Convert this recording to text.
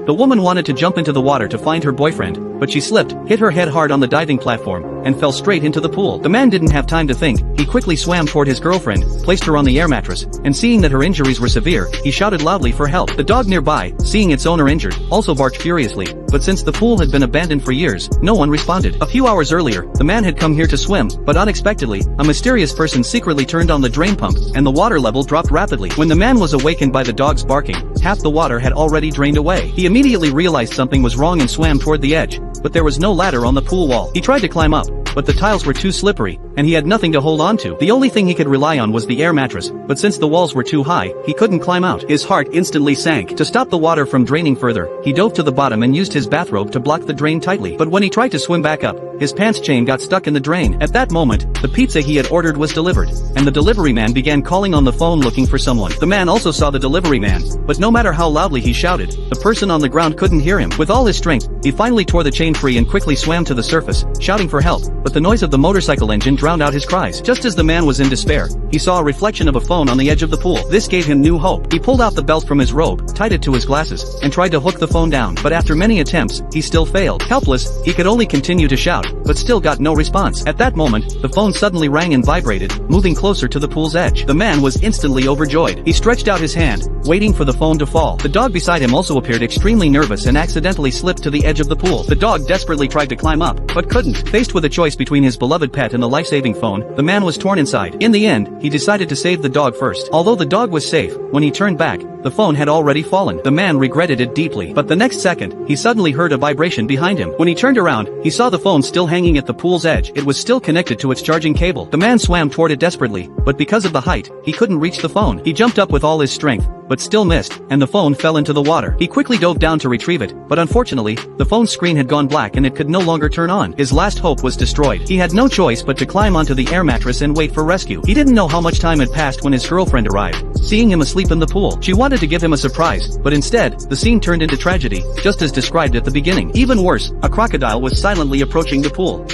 The woman wanted to jump into the water to find her boyfriend, but she slipped, hit her head hard on the diving platform, and fell straight into the pool. The man didn't have time to think, he quickly swam toward his girlfriend, placed her on the air mattress, and seeing that her injuries were severe, he shouted loudly for help. The dog nearby, seeing its owner injured, also barked furiously, but since the pool had been abandoned for years, no one responded. A few hours earlier, the man had come here to swim, but unexpectedly, a mysterious person secretly turned on the drain pump, and the water level dropped rapidly. When the man was awakened by the dog's barking, half the water had already drained away. He immediately realized something was wrong and swam toward the edge, but there was no ladder on the pool wall. He tried to climb up, but the tiles were too slippery, and he had nothing to hold on to. The only thing he could rely on was the air mattress, but since the walls were too high, he couldn't climb out. His heart instantly sank. To stop the water from draining further, he dove to the bottom and used his bathrobe to block the drain tightly. But when he tried to swim back up, his pants chain got stuck in the drain. At that moment, the pizza he had ordered was delivered, and the delivery man began calling on the phone looking for someone. The man also saw the delivery man, but no matter how loudly he shouted, the person on the ground couldn't hear him. With all his strength, he finally tore the chain free and quickly swam to the surface, shouting for help, but the noise of the motorcycle engine drowned out his cries. Just as the man was in despair, he saw a reflection of a phone on the edge of the pool. This gave him new hope. He pulled out the belt from his robe, tied it to his glasses, and tried to hook the phone down, but after many attempts, he still failed. Helpless, he could only continue to shout, but still got no response. At that moment, the phone suddenly rang and vibrated, moving closer to the pool's edge. The man was instantly overjoyed. He stretched out his hand, waiting for the phone to fall. The dog beside him also appeared extremely nervous and accidentally slipped to the edge of the pool. The dog desperately tried to climb up, but couldn't. Faced with a choice between his beloved pet and the life-saving phone, the man was torn inside. In the end, he decided to save the dog first. Although the dog was safe, when he turned back, the phone had already fallen. The man regretted it deeply, but the next second, he suddenly heard a vibration behind him. When he turned around, he saw the phone still hanging at the pool's edge. It was still connected to its charging cable. The man swam toward it desperately, but because of the height, he couldn't reach the phone. He jumped up with all his strength, but still missed, and the phone fell into the water. He quickly dove down to retrieve it, but unfortunately, the phone's screen had gone black and it could no longer turn on. His last hope was destroyed. He had no choice but to climb onto the air mattress and wait for rescue. He didn't know how much time had passed when his girlfriend arrived, seeing him asleep in the pool. She wanted to give him a surprise, but instead, the scene turned into tragedy, just as described at the beginning. Even worse, a crocodile was silently approaching the pool.